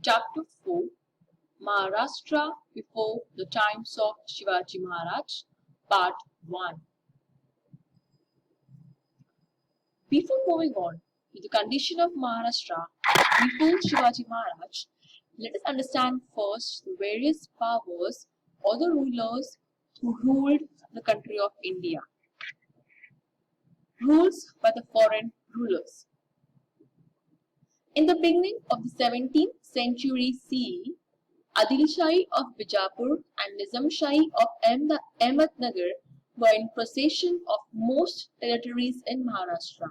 Chapter 4, Maharashtra before the times of Shivaji Maharaj, Part 1. Before moving on to the condition of Maharashtra before Shivaji Maharaj, let us understand first the various powers or the rulers who ruled the country of India. Rules by the foreign rulers. In the beginning of the 17th century CE, Adil Shahi of Bijapur and Nizam Shahi of Ahmednagar were in possession of most territories in Maharashtra.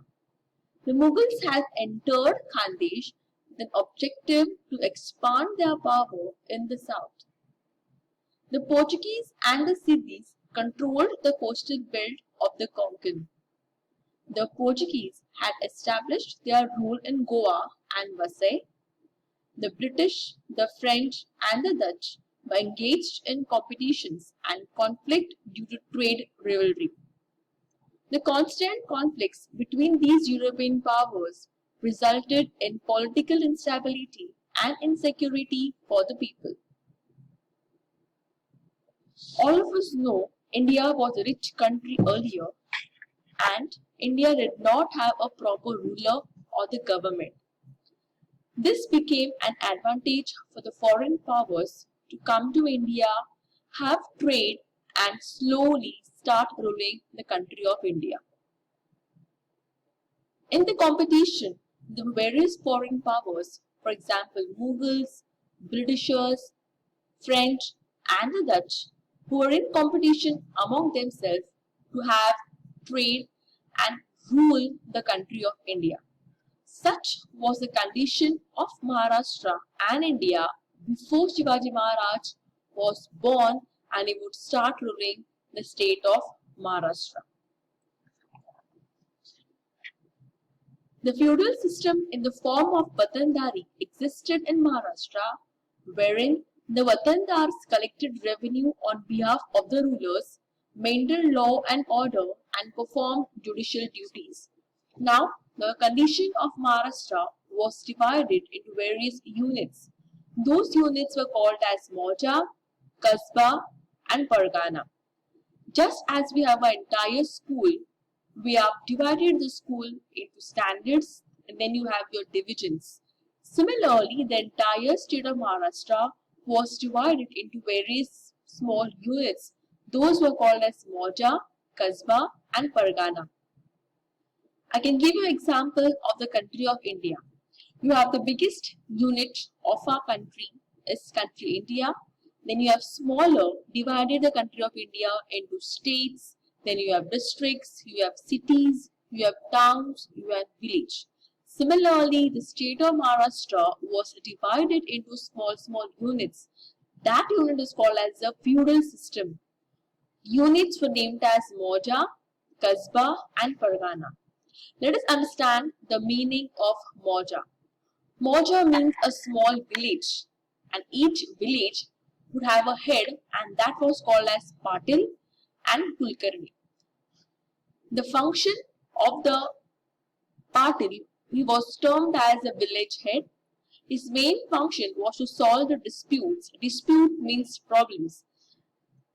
The Mughals had entered Khandesh with an objective to expand their power in the south. The Portuguese and the Siddhis controlled the coastal belt of the Konkan. The Portuguese had established their rule in Goa and Vasai. The British, the French, and the Dutch were engaged in competitions and conflict due to trade rivalry. The constant conflicts between these European powers resulted in political instability and insecurity for the people. All of us know India was a rich country earlier, and India did not have a proper ruler or the government. This became an advantage for the foreign powers to come to India, have trade, and slowly start ruling the country of India. In the competition, the various foreign powers, for example, Mughals, Britishers, French, and the Dutch, who were in competition among themselves to have trade and rule the country of India. Such was the condition of Maharashtra and India before Shivaji Maharaj was born and he would start ruling the state of Maharashtra. The feudal system in the form of Watandari existed in Maharashtra, wherein the Watandars collected revenue on behalf of the rulers, maintained law and order, and performed judicial duties. Now, the condition of Maharashtra was divided into various units. Those units were called as Mauja, Kasba, and Pargana. Just as we have an entire school, we have divided the school into standards and then you have your divisions. Similarly, the entire state of Maharashtra was divided into various small units. Those were called as Mauja, Kasba, and Pargana. I can give you an example of the country of India. You have the biggest unit of our country is country India. Then you have smaller, divided the country of India into states. Then you have districts, you have cities, you have towns, you have village. Similarly, the state of Maharashtra was divided into small units. That unit is called as the feudal system. Units were named as Mauja, Kasba, and Pargana. Let us understand the meaning of Mauja. Mauja means a small village, and each village would have a head, and that was called as Patil and Kulkarni. The function of the Patil, he was termed as a village head. His main function was to solve the disputes. Dispute means problems.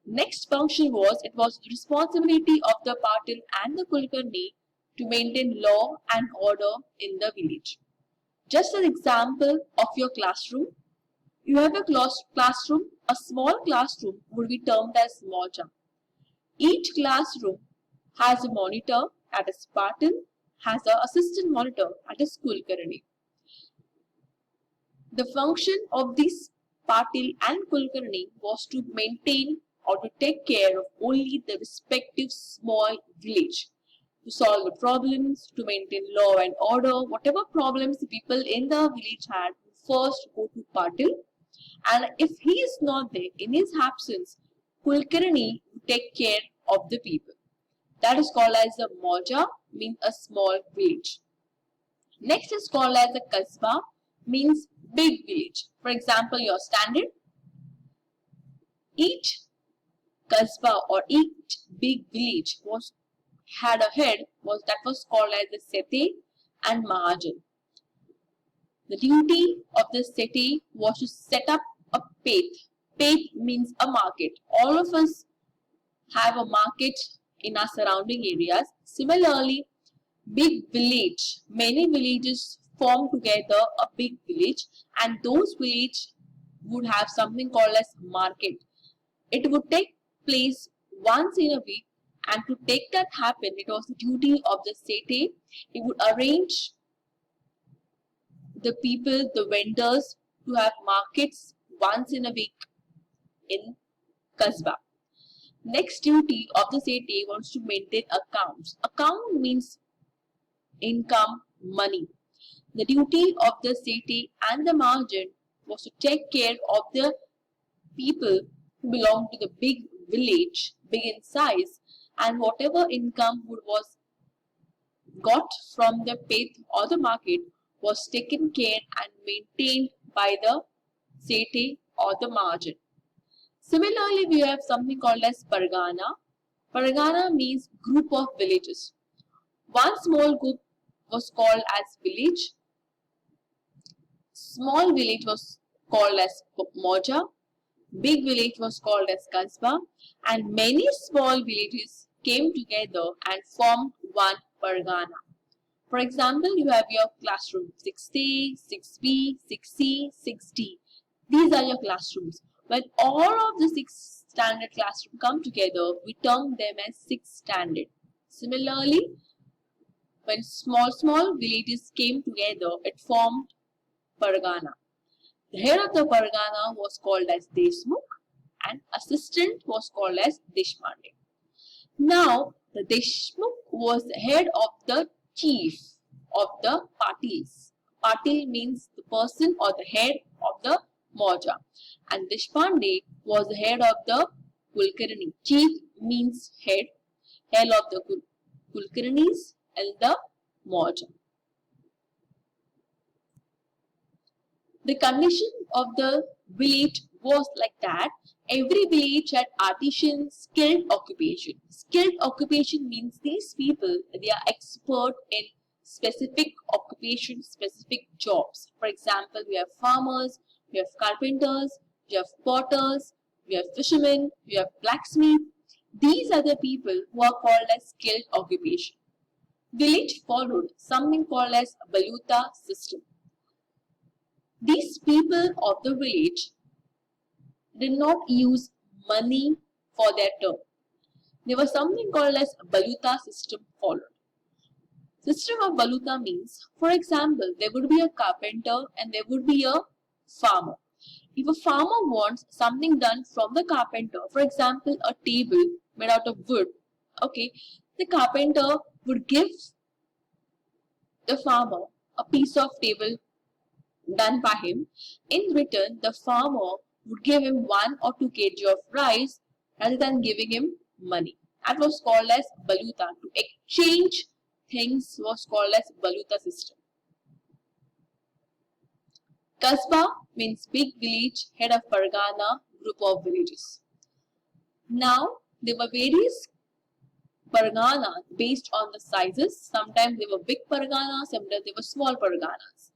Next function was, it was the responsibility of the Patil and the Kulkarni to maintain law and order in the village. Just an example of your classroom, you have a classroom, a small classroom would be termed as Mauja. Each classroom has a monitor, that is Patil, has an assistant monitor, that is Kulkarni. The function of these Patil and Kulkarni was to maintain or to take care of only the respective small village, to solve the problems, to maintain law and order. Whatever problems the people in the village had, first go to Patil, and if he is not there, in his absence, Kulkarni would take care of the people. That is called as a Mauja, means a small village. Next is called as a Kasba, means big village. For example, your standard. Each Kasba or each big village had a head that was called as the Sete and Mahajan. The duty of the city was to set up a path. Path means a market. All of us have a market in our surrounding areas. Similarly, big village. Many villages form together a big village, and those village would have something called as market. It would take place once in a week, and to take that happen, it was the duty of the city. It would arrange the people, the vendors, to have markets once in a week in Kasbah. Next duty of the city was to maintain accounts. Account means income, money. The duty of the city and the margin was to take care of the people who belong to the big village, big in size, and whatever income was got from the pith or the market was taken care and maintained by the city or the margin. Similarly, we have something called as Pargana. Pargana means group of villages. One small group was called as village. Small village was called as Moja. Big village was called as Kasbah. And many small villages came together and formed one Pargana. For example, you have your classroom 6A, 6B, 6C, 6D. These are your classrooms. When all of the 6 standard classrooms come together, we term them as 6 standard. Similarly, when small villages came together, it formed Pargana. The head of the Pargana was called as Deshmukh and assistant was called as Deshpande. Now, the Deshmukh was the head of the chief of the Patils. Patil means the person or the head of the Moja. And Deshpande was the head of the Kulkarni. Chief means head of the Kulkarnis and the Moja. The condition of the village was like that. Every village had artisan skilled occupation. Skilled occupation means these people, they are expert in specific occupations, specific jobs. For example, we have farmers, we have carpenters, we have potters, we have fishermen, we have blacksmiths. These are the people who are called as skilled occupation. Village followed something called as Baluta system. These people of the village did not use money for their term. There was something called as Baluta system followed. System of Baluta means, for example, there would be a carpenter and there would be a farmer. If a farmer wants something done from the carpenter, for example, a table made out of wood, okay, the carpenter would give the farmer a piece of table done by him. In return, the farmer would give him 1 or 2 kg of rice rather than giving him money. That was called as Baluta. To exchange things was called as Baluta system. Kasbah means big village, head of Pargana, group of villages. Now, there were various Pargana based on the sizes. Sometimes they were big Pargana, sometimes they were small Parganas.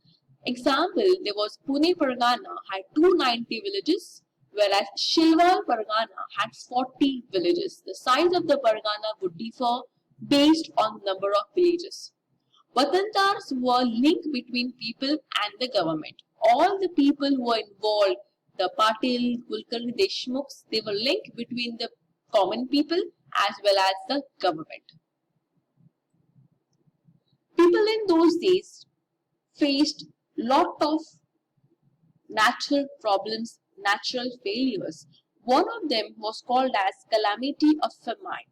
Example, there was Pune Pargana had 290 villages, whereas Shilwal Pargana had 40 villages. The size of the Pargana would differ based on the number of villages. Watandars were link between people and the government. All the people who were involved, the Patil, Kulkarni, Deshmukhs, they were linked between the common people as well as the government. People in those days faced lot of natural problems, natural failures. One of them was called as calamity of famine.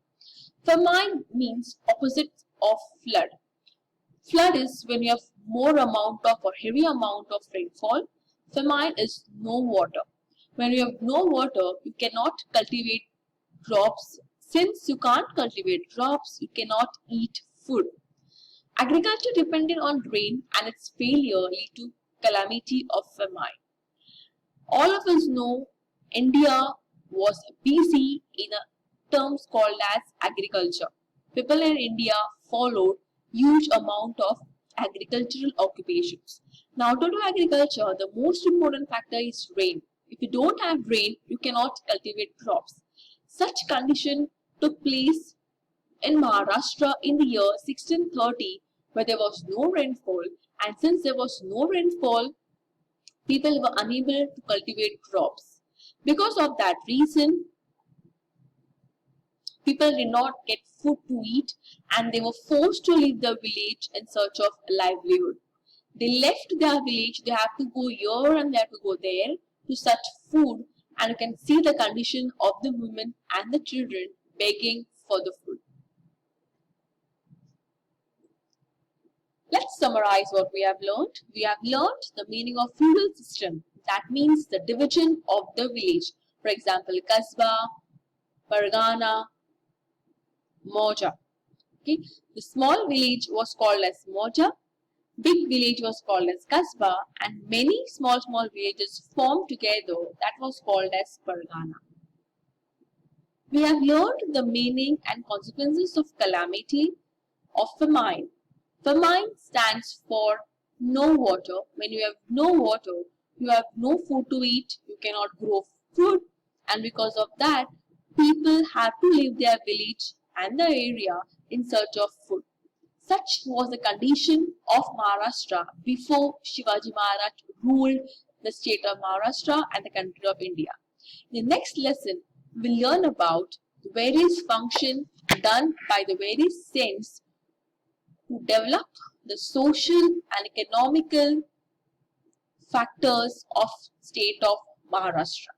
Famine means opposite of flood. Flood is when you have more amount of or heavy amount of rainfall. Famine is no water. When you have no water, you cannot cultivate crops. Since you can't cultivate crops, you cannot eat food. Agriculture depended on rain and its failure lead to calamity of famine. All of us know India was busy in a terms called as agriculture. People in India followed huge amount of agricultural occupations. Now, to do agriculture, the most important factor is rain. If you don't have rain, you cannot cultivate crops. Such condition took place in Maharashtra in the year 1630, where there was no rainfall, and since there was no rainfall, people were unable to cultivate crops. Because of that reason, people did not get food to eat and they were forced to leave their village in search of a livelihood. They left their village, they have to go here and they have to go there to search food, and you can see the condition of the women and the children begging for the food. Let's summarize what we have learned. We have learned the meaning of feudal system. That means the division of the village. For example, Kasbah, Pargana, Moja. Okay. The small village was called as Moja, big village was called as Kasbah, and many small villages formed together that was called as Pargana. We have learned the meaning and consequences of calamity of famine. Famine stands for no water. When you have no water, you have no food to eat, you cannot grow food, and because of that, people have to leave their village and the area in search of food. Such was the condition of Maharashtra before Shivaji Maharaj ruled the state of Maharashtra and the country of India. In the next lesson, we'll learn about the various functions done by the various saints to develop the social and economical factors of state of Maharashtra.